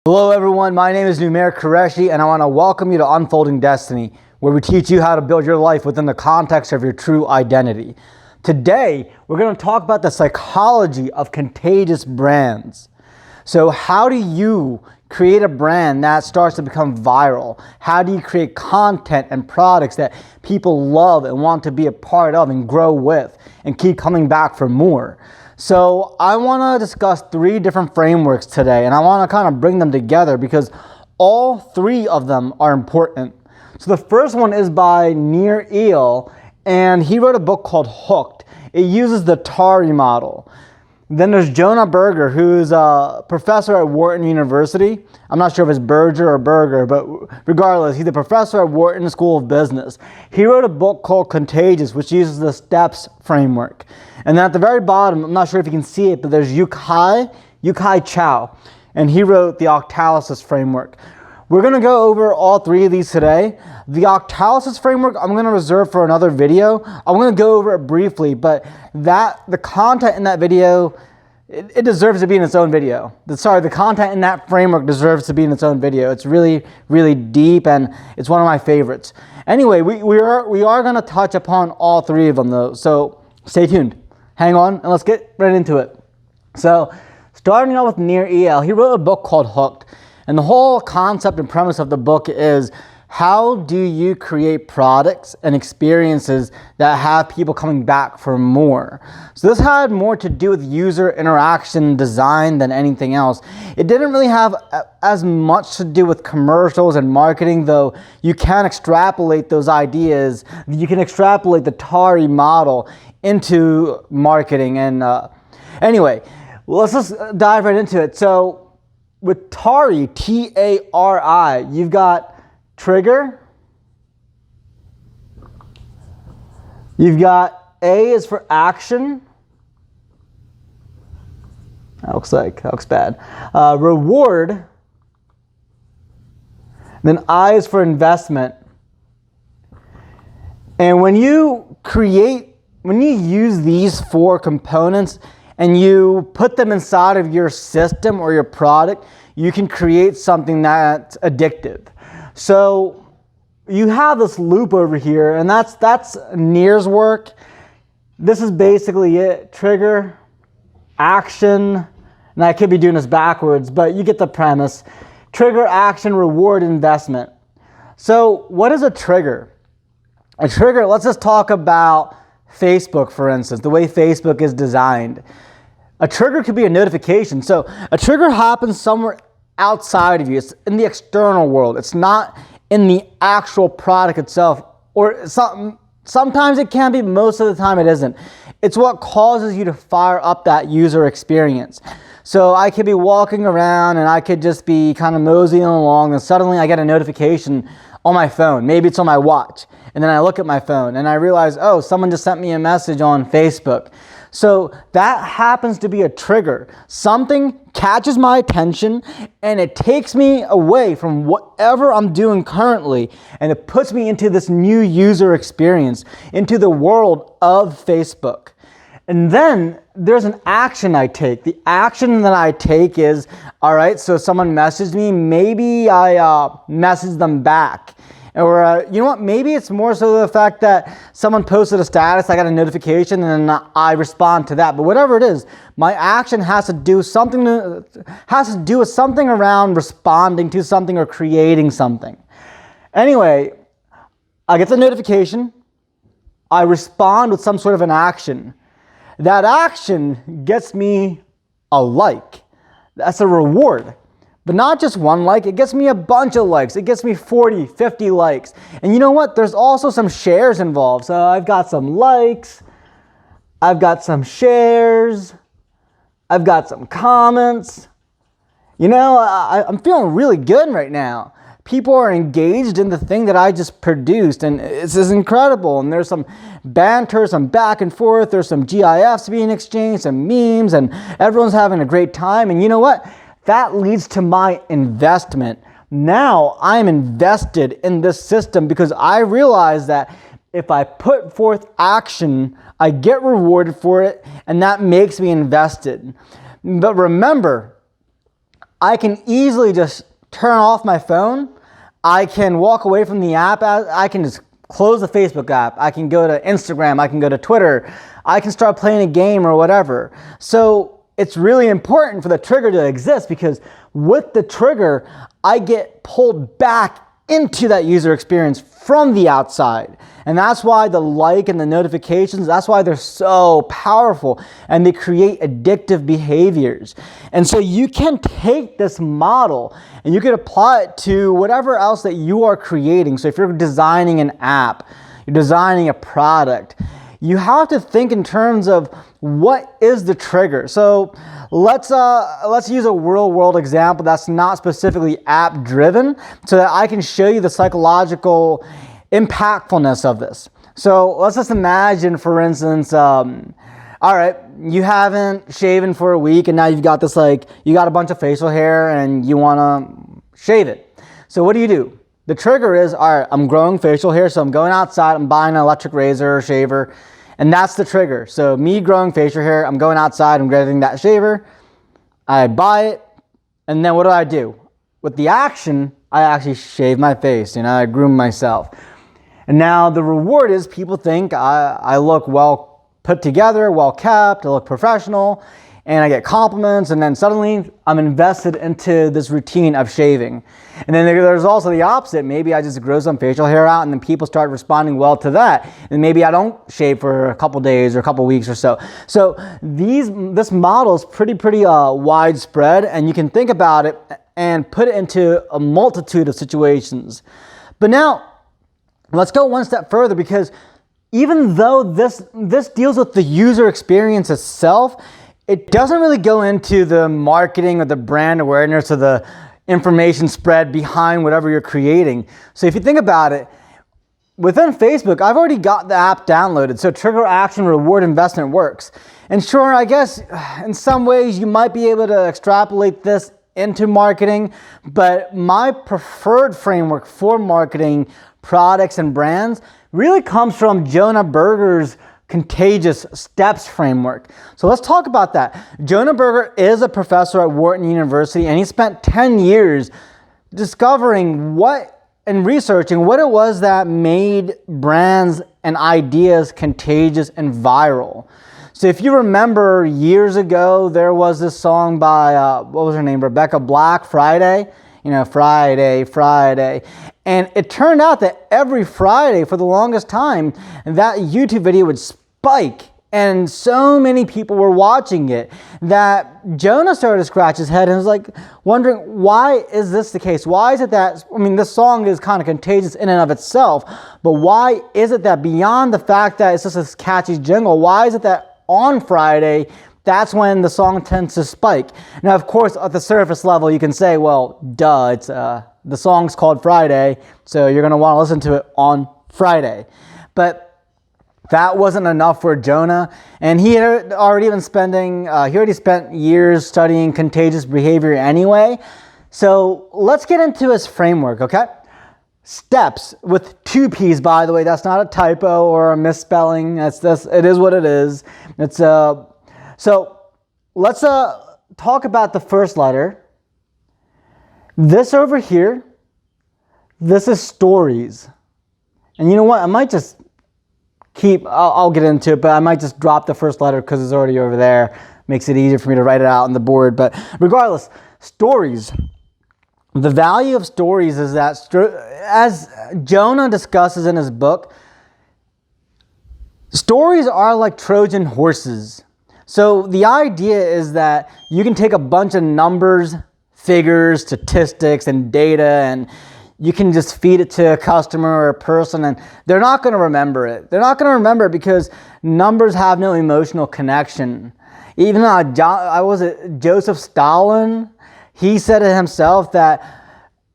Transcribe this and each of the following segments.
Hello everyone, my name is Nir Eyal and I want to welcome you to Unfolding Destiny, where we teach you how to build your life within the context of your true identity. Today, we're going to talk about the psychology of contagious brands. So how do you create a brand that starts to become viral? How do you create content and products that people love and want to be a part of and grow with and keep coming back for more? So I want to discuss 3 different frameworks today, and I want to kind of bring them together because all 3 of them are important. So the first one is by Nir Eyal, and he wrote a book called Hooked. It uses the TARI model. Then there's Jonah Berger, who's a professor at Wharton University. I'm not sure if it's Berger or Berger, but regardless, he's a professor at Wharton School of Business. He wrote a book called Contagious, which uses the STEPS framework. And then at the very bottom, I'm not sure if you can see it, but there's Chou, and he wrote the Octalysis framework. We're going to go over all 3 of these today. The Octalysis framework, I'm going to reserve for another video. I'm going to go over it briefly, but the content in that video, it deserves to be in its own video. The content in that framework deserves to be in its own video. It's really, really deep, and it's one of my favorites. Anyway, we are going to touch upon all 3 of them, though, so stay tuned. Hang on, and let's get right into it. So, starting out with Nir Eyal, he wrote a book called Hooked. And the whole concept and premise of the book is, how do you create products and experiences that have people coming back for more? So this had more to do with user interaction design than anything else. It didn't really have as much to do with commercials and marketing, though you can extrapolate those ideas. You can extrapolate the TARI model into marketing. And anyway, let's just dive right into it. So with TARI, T-A-R-I, you've got trigger. You've got A is for action. That looks bad. Reward. Then I is for investment. And when you use these 4 components and you put them inside of your system or your product, you can create something that's addictive. So you have this loop over here, and that's Nir's work. This is basically it. Trigger, action, and I could be doing this backwards, but you get the premise. Trigger, action, reward, investment. So what is a trigger? A trigger, let's just talk about Facebook, for instance, the way Facebook is designed. A trigger could be a notification. So a trigger happens somewhere outside of you. It's in the external world. It's not in the actual product itself. Or sometimes it can be, most of the time it isn't. It's what causes you to fire up that user experience. So I could be walking around and I could just be kind of moseying along, and suddenly I get a notification on my phone. Maybe it's on my watch. And then I look at my phone and I realize, oh, someone just sent me a message on Facebook. So that happens to be a trigger. Something catches my attention and it takes me away from whatever I'm doing currently, and it puts me into this new user experience, into the world of Facebook. And then there's an action I take. The action that I take is, all right, so someone messaged me, maybe I message them back. Or, you know what, maybe it's more so the fact that someone posted a status, I got a notification, and then I respond to that. But whatever it is, my action has to do with something around responding to something or creating something. Anyway, I get the notification, I respond with some sort of an action. That action gets me a like. That's a reward. But not just one like, it gets me a bunch of likes. It gets me 40, 50 likes. And you know what? There's also some shares involved. So I've got some likes, I've got some shares, I've got some comments. You know, I'm feeling really good right now. People are engaged in the thing that I just produced, and this is incredible. And there's some banter, some back and forth, there's some GIFs being exchanged, some memes, and everyone's having a great time. And you know what? That leads to my investment. Now I'm invested in this system because I realize that if I put forth action, I get rewarded for it, and that makes me invested. But remember, I can easily just turn off my phone. I can walk away from the app. I can just close the Facebook app. I can go to Instagram. I can go to Twitter. I can start playing a game or whatever. So it's really important for the trigger to exist, because with the trigger, I get pulled back into that user experience from the outside. And that's why the like and the notifications, that's why they're so powerful, and they create addictive behaviors. And so you can take this model and you can apply it to whatever else that you are creating. So if you're designing an app, you're designing a product, you have to think in terms of what is the trigger. So let's use a real world example that's not specifically app driven, so that I can show you the psychological impactfulness of this. So let's just imagine, for instance, all right, you haven't shaven for a week, and now you've got this, you got a bunch of facial hair and you want to shave it. So what do? The trigger is, all right, I'm growing facial hair, so I'm going outside, I'm buying an electric razor or shaver, and that's the trigger. So me growing facial hair, I'm going outside, I'm getting that shaver, I buy it, and then what do? With the action, I actually shave my face, I groom myself. And now the reward is people think I look well put together, well kept, I look professional, and I get compliments, and then suddenly I'm invested into this routine of shaving. And then there's also the opposite. Maybe I just grow some facial hair out, and then people start responding well to that. And maybe I don't shave for a couple days or a couple weeks or so. So this model is pretty widespread, and you can think about it and put it into a multitude of situations. But now, let's go one step further, because even though this deals with the user experience itself, it doesn't really go into the marketing or the brand awareness or the information spread behind whatever you're creating. So if you think about it, within Facebook, I've already got the app downloaded, so trigger action reward investment works. And sure, I guess in some ways you might be able to extrapolate this into marketing, but my preferred framework for marketing products and brands really comes from Jonah Berger's Contagious Steps framework. So let's talk about that. Jonah Berger is a professor at Wharton University, and he spent 10 years discovering and researching what it was that made brands and ideas contagious and viral. So if you remember years ago, there was this song by, what was her name? Rebecca Black, Friday. Friday. And it turned out that every Friday for the longest time, that YouTube video would spike. And so many people were watching it that Jonah started to scratch his head and was wondering, why is this the case? Why is it that, this song is kind of contagious in and of itself, but why is it that beyond the fact that it's just a catchy jingle, why is it that on Friday, that's when the song tends to spike? Now, of course, at the surface level, you can say, well, duh, it's the song's called Friday, so you're going to want to listen to it on Friday. But that wasn't enough for Jonah, and he had already been spent years studying contagious behavior anyway. So let's get into his framework, okay? Steps with 2 P's, by the way. That's not a typo or a misspelling. It is what it is. So let's talk about the first letter. This over here, this is stories. And you know what? I might just I'll get into it, but I might just drop the first letter because it's already over there. Makes it easier for me to write it out on the board. But regardless, stories. The value of stories is that, as Jonah discusses in his book, stories are like Trojan horses. So the idea is that you can take a bunch of numbers, figures, statistics, and data, and you can just feed it to a customer or a person, and they're not going to remember it. They're not going to remember it because numbers have no emotional connection. Even Joseph Stalin, he said it himself that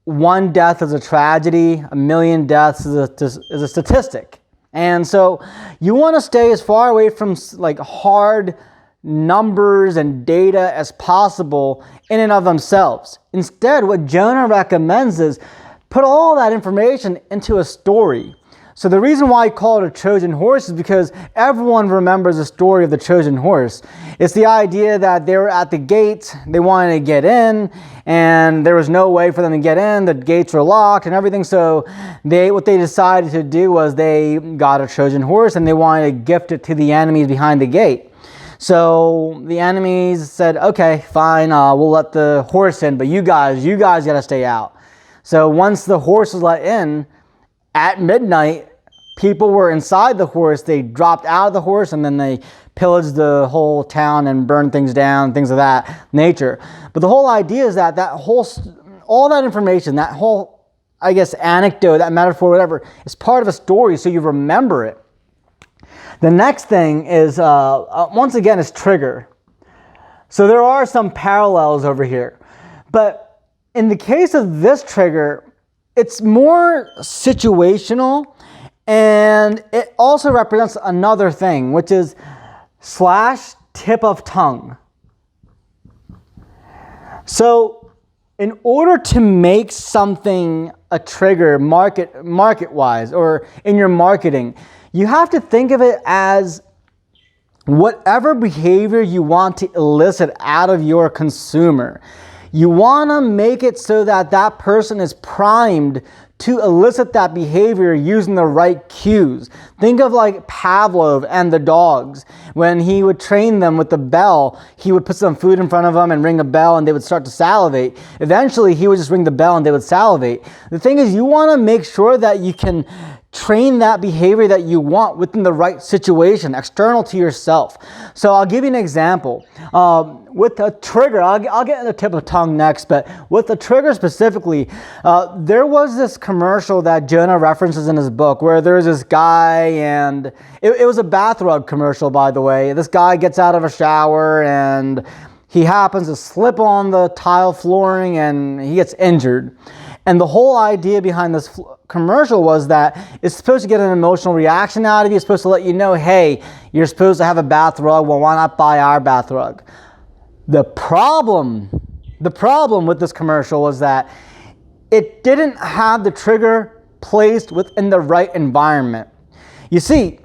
1 death is a tragedy, 1,000,000 deaths is a statistic. And so you want to stay as far away from hard numbers and data as possible in and of themselves. Instead, what Jonah recommends is put all that information into a story. So the reason why I call it a Trojan horse is because everyone remembers the story of the Trojan horse. It's the idea that they were at the gate, they wanted to get in, and there was no way for them to get in. The gates were locked and everything. So what they decided to do was they got a Trojan horse and they wanted to gift it to the enemies behind the gate. So the enemies said, okay, fine, we'll let the horse in, but you guys got to stay out. So once the horse was let in, at midnight, people were inside the horse. They dropped out of the horse and then they pillaged the whole town and burned things down, things of that nature. But the whole idea is that all that information, that whole, I guess, anecdote, that metaphor, whatever, is part of a story, so you remember it. The next thing is, once again, is trigger. So there are some parallels over here. But in the case of this trigger, it's more situational, and it also represents another thing, which is / tip of tongue. So in order to make something a trigger market-wise or in your marketing, you have to think of it as whatever behavior you want to elicit out of your consumer. You want to make it so that that person is primed to elicit that behavior using the right cues. Think of like Pavlov and the dogs. When he would train them with the bell, he would put some food in front of them and ring a bell and they would start to salivate. Eventually, he would just ring the bell and they would salivate. The thing is, you want to make sure that you can train that behavior that you want within the right situation, external to yourself. So I'll give you an example. With a trigger, I'll get into the tip of tongue next, but with the trigger specifically, there was this commercial that Jonah references in his book where there's this guy, and it was a bath rug commercial, by the way. This guy gets out of a shower and he happens to slip on the tile flooring and he gets injured. And the whole idea behind this commercial was that it's supposed to get an emotional reaction out of you. It's supposed to let you know, hey, you're supposed to have a bath rug. Well, why not buy our bath rug? The problem with this commercial was that it didn't have the trigger placed within the right environment. You see,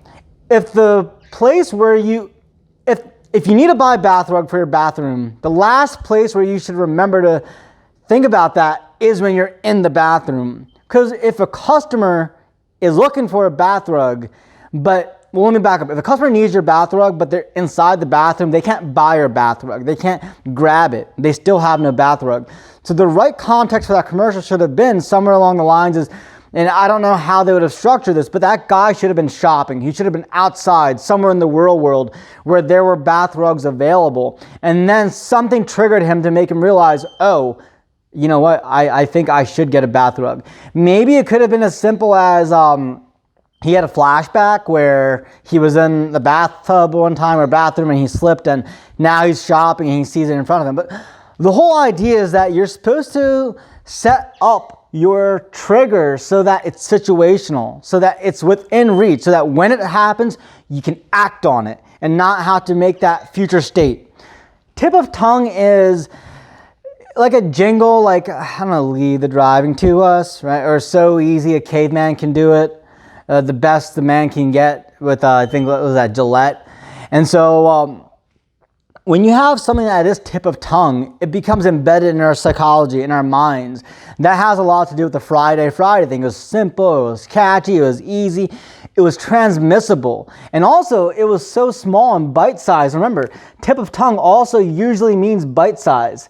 if the place where if you need to buy a bath rug for your bathroom, the last place where you should remember to think about that is when you're in the bathroom. Because if a customer is looking for a bath rug, but, well, let me back up. If a customer needs your bath rug, but they're inside the bathroom, they can't buy your bath rug. They can't grab it. They still have no bath rug. So the right context for that commercial should have been somewhere along the lines is, and I don't know how they would have structured this, but that guy should have been shopping. He should have been outside, somewhere in the real world, where there were bath rugs available. And then something triggered him to make him realize, oh, you know what, I think I should get a bath rug. Maybe it could have been as simple as he had a flashback where he was in the bathtub one time or bathroom and he slipped and now he's shopping and he sees it in front of him. But the whole idea is that you're supposed to set up your trigger so that it's situational, so that it's within reach, so that when it happens, you can act on it and not have to make that future state. Tip of tongue is like a jingle, like, I don't know, leave the driving to us, right? Or so easy a caveman can do it. The best the man can get with, I think, what was that, Gillette. And so when you have something that is tip of tongue, it becomes embedded in our psychology, in our minds. That has a lot to do with the Friday thing. It was simple, it was catchy, it was easy, it was transmissible. And also, it was so small and bite-sized. Remember, tip of tongue also usually means bite-sized.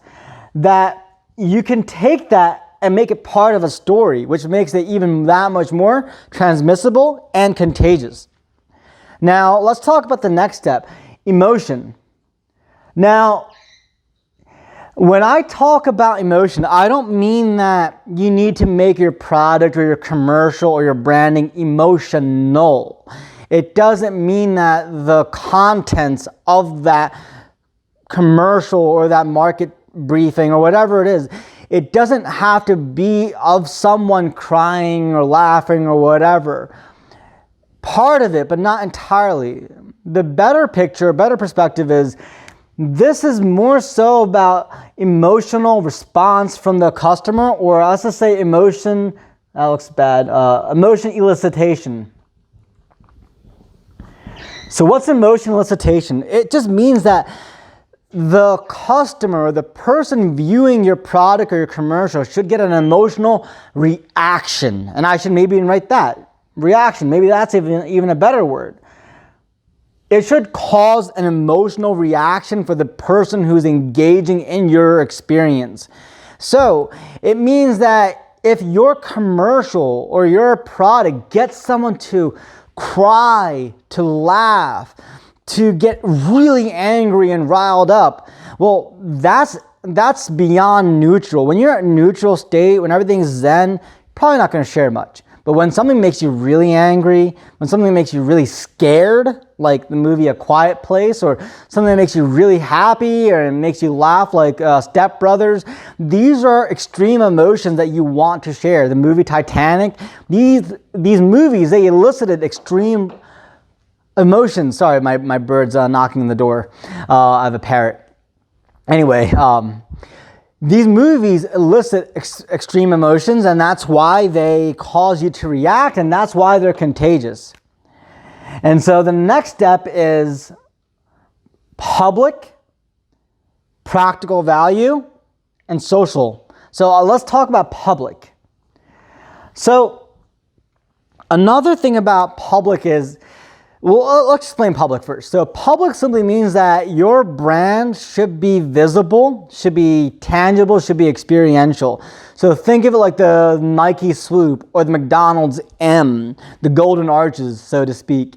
That you can take that and make it part of a story, which makes it even that much more transmissible and contagious. Now, let's talk about the next step, emotion. Now, when I talk about emotion, I don't mean that you need to make your product or your commercial or your branding emotional. It doesn't mean that the contents of that commercial or that market briefing or whatever it is, it doesn't have to be of someone crying or laughing or whatever. Part of it, but not entirely. The better picture, better perspective is this is more so about emotional response from the customer, or let's just say emotion That looks bad. Emotion elicitation. So what's emotion elicitation? It just means that the customer, the person viewing your product or your commercial should get an emotional reaction. And I should maybe even write that. Reaction. Maybe that's even a better word. It should cause an emotional reaction for the person who's engaging in your experience. So it means that if your commercial or your product gets someone to cry, to laugh, to get really angry and riled up, well, that's beyond neutral. When you're at neutral state, when everything's zen, you're probably not going to share much. But when something makes you really angry, when something makes you really scared, like the movie A Quiet Place, or something that makes you really happy or makes you laugh, like Step Brothers, these are extreme emotions that you want to share. The movie Titanic, these movies, they elicited extreme emotions. Sorry, my bird's knocking on the door. I have a parrot. Anyway, these movies elicit extreme emotions, and that's why they cause you to react, and that's why they're contagious. And so the next step is public, practical value, and social. So let's talk about public. So another thing about public is, well, let's explain public first. So public simply means that your brand should be visible, should be tangible, should be experiential. So think of it like the Nike Swoop or the McDonald's M, the Golden Arches, so to speak.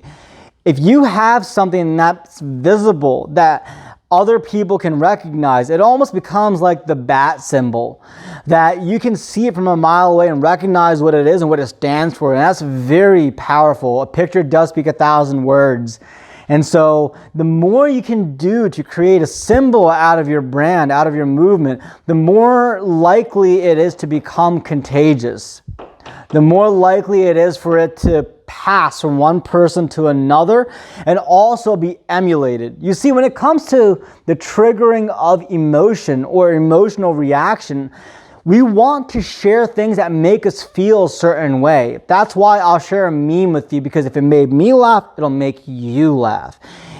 If you have something that's visible, that other people can recognize, it almost becomes like the bat symbol, that you can see it from a mile away and recognize what it is and what it stands for. And that's very powerful. A picture does speak 1,000 words. And so the more you can do to create a symbol out of your brand, out of your movement, the more likely it is to become contagious. The more likely it is for it to pass from one person to another and also be emulated. You see, when it comes to the triggering of emotion or emotional reaction, we want to share things that make us feel a certain way. That's why I'll share a meme with you, because if it made me laugh, it'll make you laugh.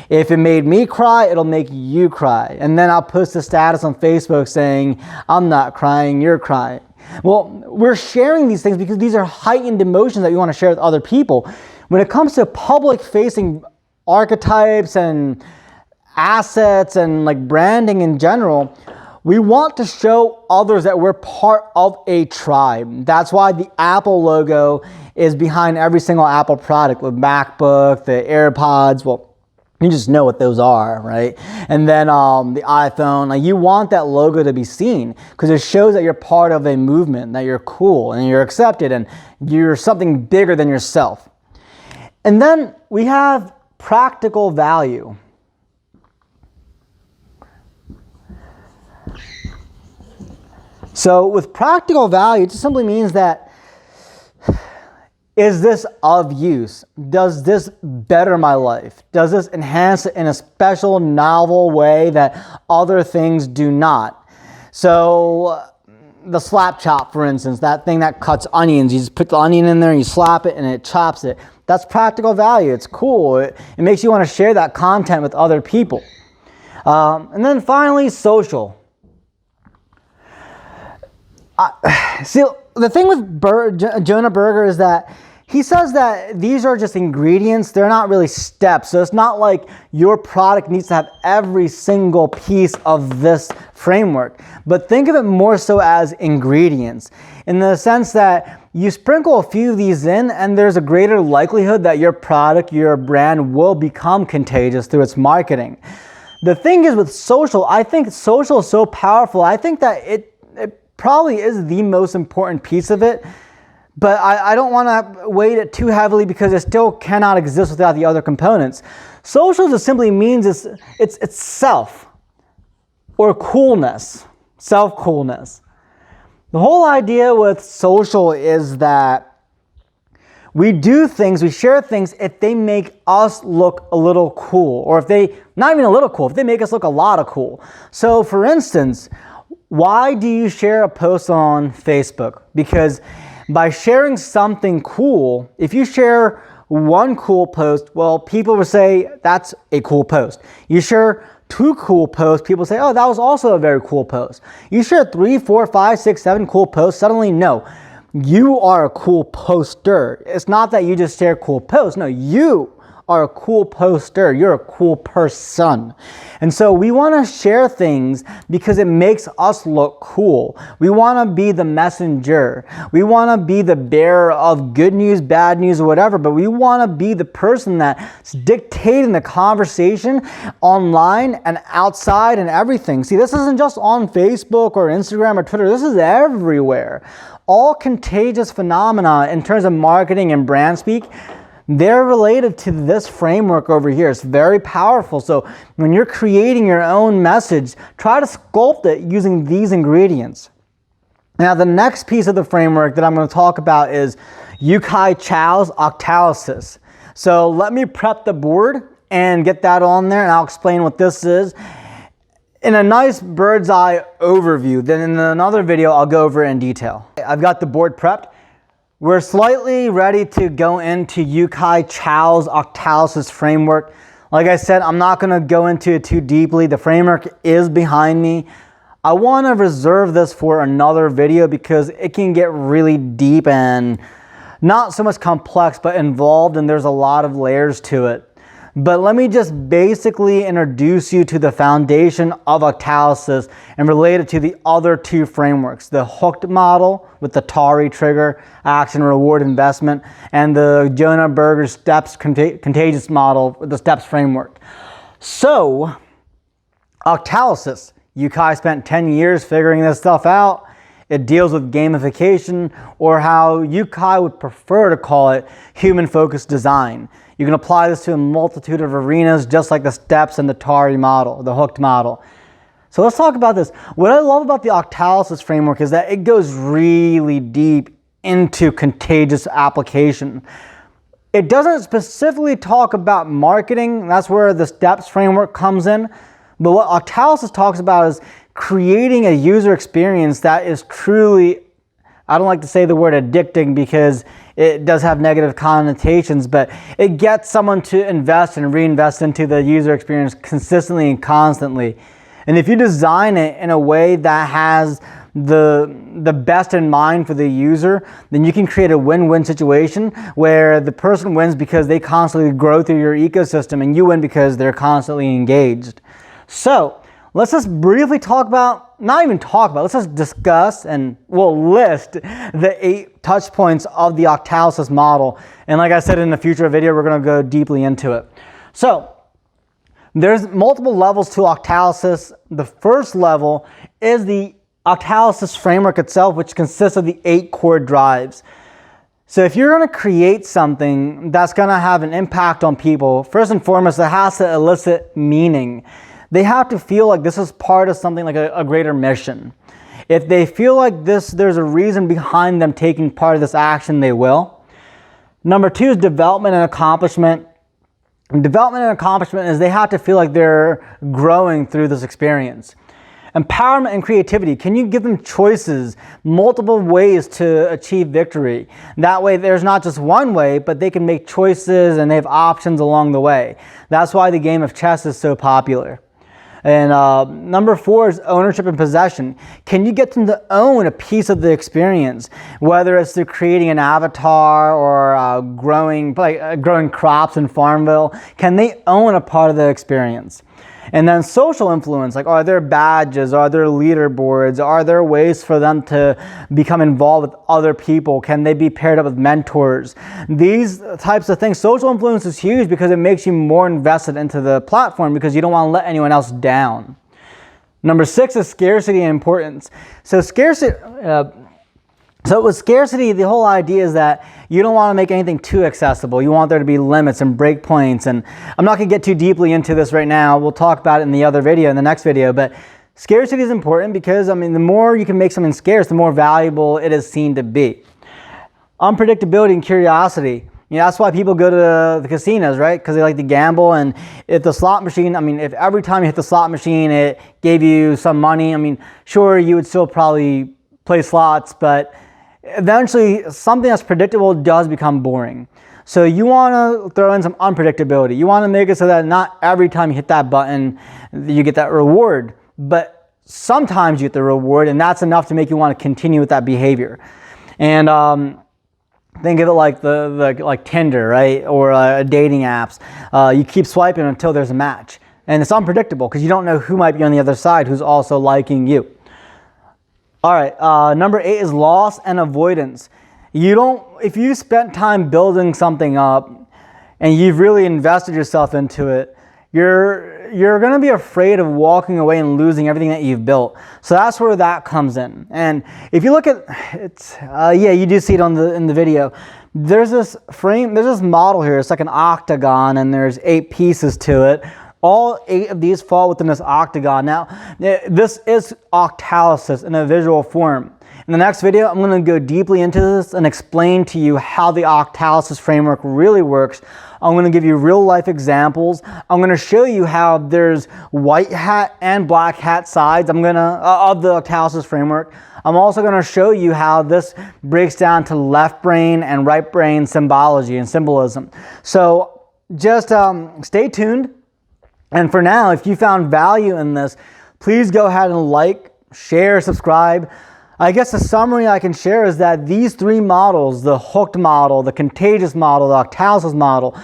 If it made me cry, it'll make you cry. And then I'll post a status on Facebook saying, I'm not crying, you're crying. Well, we're sharing these things because these are heightened emotions that we want to share with other people. When it comes to public-facing archetypes and assets and like branding in general, we want to show others that we're part of a tribe. That's why the Apple logo is behind every single Apple product, the MacBook, the AirPods, well, you just know what those are, right? And then the iPhone, like you want that logo to be seen because it shows that you're part of a movement, that you're cool and you're accepted and you're something bigger than yourself. And then we have practical value. So with practical value, it just simply means that, is this of use? Does this better my life? Does this enhance it in a special, novel way that other things do not? So the slap chop, for instance, that thing that cuts onions, you just put the onion in there and you slap it and it chops it. That's practical value. It's cool. It makes you want to share that content with other people. And then finally, social. See, the thing with Jonah Berger is that he says that these are just ingredients. They're not really steps. So it's not like your product needs to have every single piece of this framework. But think of it more so as ingredients, in the sense that you sprinkle a few of these in and there's a greater likelihood that your product, your brand will become contagious through its marketing. The thing is with social, I think social is so powerful. I think that it probably is the most important piece of it. But I don't want to weight it too heavily because it still cannot exist without the other components. Social just simply means it's self or coolness, self-coolness. The whole idea with social is that we do things, we share things if they make us look a little cool, or if they, not even a little cool, if they make us look a lot of cool. So for instance, why do you share a post on Facebook? Because By sharing something cool, if you share one cool post, well, people will say that's a cool post. You share 2 cool posts, people say, oh, that was also a very cool post. You share 3, 4, 5, 6, 7 cool posts, suddenly, no, you are a cool poster. It's not that you just share cool posts. No, you are a cool poster. You're a cool person. And so we want to share things because it makes us look cool. We want to be the messenger. We want to be the bearer of good news, bad news, or whatever, but we want to be the person that's dictating the conversation online and outside and everything. See, this isn't just on Facebook or Instagram or Twitter. This is everywhere. All contagious phenomena in terms of marketing and brand speak, they're related to this framework over here. It's very powerful. So when you're creating your own message, try to sculpt it using these ingredients. Now, the next piece of the framework that I'm going to talk about is Chou's Octalysis. So let me prep the board and get that on there, and I'll explain what this is in a nice bird's eye overview. Then in another video, I'll go over it in detail. I've got the board prepped. We're slightly ready to go into Chou's Octalysis framework. Like I said, I'm not going to go into it too deeply. The framework is behind me. I want to reserve this for another video because it can get really deep and not so much complex, but involved, and there's a lot of layers to it. But let me just basically introduce you to the foundation of Octalysis and relate it to the other 2 frameworks, the hooked model with the TARI trigger, action, reward, investment, and the Jonah Berger steps contagious model with the steps framework. So, Octalysis, Chou spent 10 years figuring this stuff out. It deals with gamification, or how Chou would prefer to call it, human-focused design. You can apply this to a multitude of arenas, just like the steps and the TARI model, the hooked model. So let's talk about this. What I love about the Octalysis framework is that it goes really deep into contagious application. It doesn't specifically talk about marketing. That's where the steps framework comes in. But what Octalysis talks about is creating a user experience that is truly, I don't like to say the word addicting because it does have negative connotations, but it gets someone to invest and reinvest into the user experience consistently and constantly. And if you design it in a way that has the best in mind for the user, then you can create a win-win situation where the person wins because they constantly grow through your ecosystem, and you win because they're constantly engaged. So let's just briefly talk about, let's just discuss and we'll list the 8 touch points of the Octalysis model. And like I said, in a future video, we're going to go deeply into it. So there's multiple levels to Octalysis. The first level is the Octalysis framework itself, which consists of the 8 core drives. So if you're going to create something that's going to have an impact on people, first and foremost, it has to elicit meaning. They have to feel like this is part of something like a greater mission. If they feel like there's a reason behind them taking part of this action, they will. Number 2 is development and accomplishment. Development and accomplishment is they have to feel like they're growing through this experience. Empowerment and creativity. Can you give them choices, multiple ways to achieve victory? That way there's not just one way, but they can make choices and they have options along the way. That's why the game of chess is so popular. And number 4 is ownership and possession. Can you get them to own a piece of the experience? Whether it's through creating an avatar or growing crops in Farmville, can they own a part of the experience? And then social influence, like are there badges, are there leaderboards, are there ways for them to become involved with other people? Can they be paired up with mentors? These types of things. Social influence is huge because it makes you more invested into the platform because you don't want to let anyone else down. Number 6 is scarcity and importance. So with scarcity, the whole idea is that you don't want to make anything too accessible. You want there to be limits and breakpoints. And I'm not going to get too deeply into this right now. We'll talk about it in the other video, in the next video. But scarcity is important because, the more you can make something scarce, the more valuable it is seen to be. Unpredictability and curiosity. That's why people go to the casinos, right? Because they like to gamble. And if the slot machine, if every time you hit the slot machine, it gave you some money, sure, you would still probably play slots, but eventually something that's predictable does become boring. So you want to throw in some unpredictability. You want to make it so that not every time you hit that button, you get that reward, but sometimes you get the reward, and that's enough to make you want to continue with that behavior. And think of it like like Tinder, right? Or dating apps. You keep swiping until there's a match. And it's unpredictable because you don't know who might be on the other side who's also liking you. All right, number 8 is loss and avoidance. If you spent time building something up and you've really invested yourself into it, you're going to be afraid of walking away and losing everything that you've built. So that's where that comes in. And if you look at it, yeah, you do see it in the video. There's this model here. It's like an octagon, and there's 8 pieces to it. All 8 of these fall within this octagon. Now, this is Octalysis in a visual form. In the next video, I'm going to go deeply into this and explain to you how the Octalysis framework really works. I'm going to give you real life examples. I'm going to show you how there's white hat and black hat sides of the Octalysis framework. I'm also going to show you how this breaks down to left brain and right brain symbology and symbolism. So just stay tuned. And for now, if you found value in this, please go ahead and like, share, subscribe. I guess the summary I can share is that these 3 models, the hooked model, the contagious model, the Octalysis model,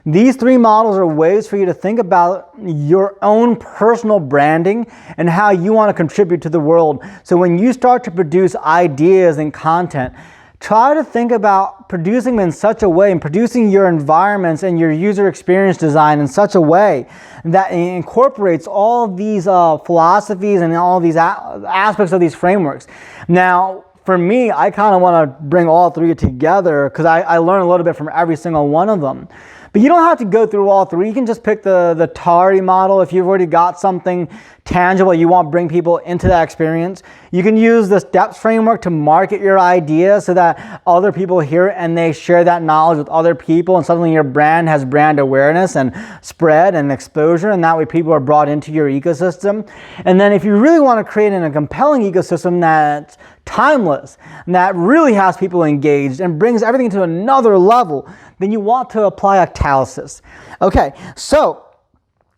these 3 models are ways for you to think about your own personal branding and how you want to contribute to the world. So when you start to produce ideas and content, try to think about producing them in such a way and producing your environments and your user experience design in such a way that incorporates all of these philosophies and all of these aspects of these frameworks. Now, for me, I kind of want to bring all 3 together because I learn a little bit from every single one of them. But you don't have to go through all 3. You can just pick the TARI model if you've already got something tangible you want to bring people into that experience. You can use the STEPS framework to market your idea so that other people hear it and they share that knowledge with other people, and suddenly your brand has brand awareness and spread and exposure, and that way people are brought into your ecosystem. And then if you really want to create a compelling ecosystem that's timeless and that really has people engaged and brings everything to another level, then you want to apply Octalysis. Okay, so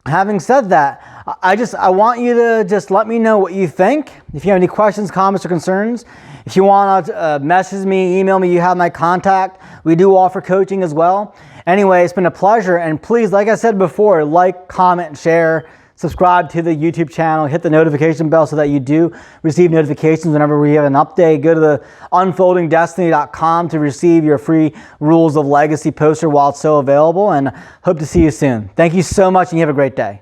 having said that, I want you to just let me know what you think. If you have any questions, comments, or concerns, if you want to message me, email me, you have my contact. We do offer coaching as well. Anyway, it's been a pleasure, and please, like I said before, like, comment, share, subscribe to the YouTube channel, hit the notification bell so that you do receive notifications whenever we have an update. Go to the unfoldingdestiny.com to receive your free Rules of Legacy poster while it's still available, and hope to see you soon. Thank you so much, and you have a great day.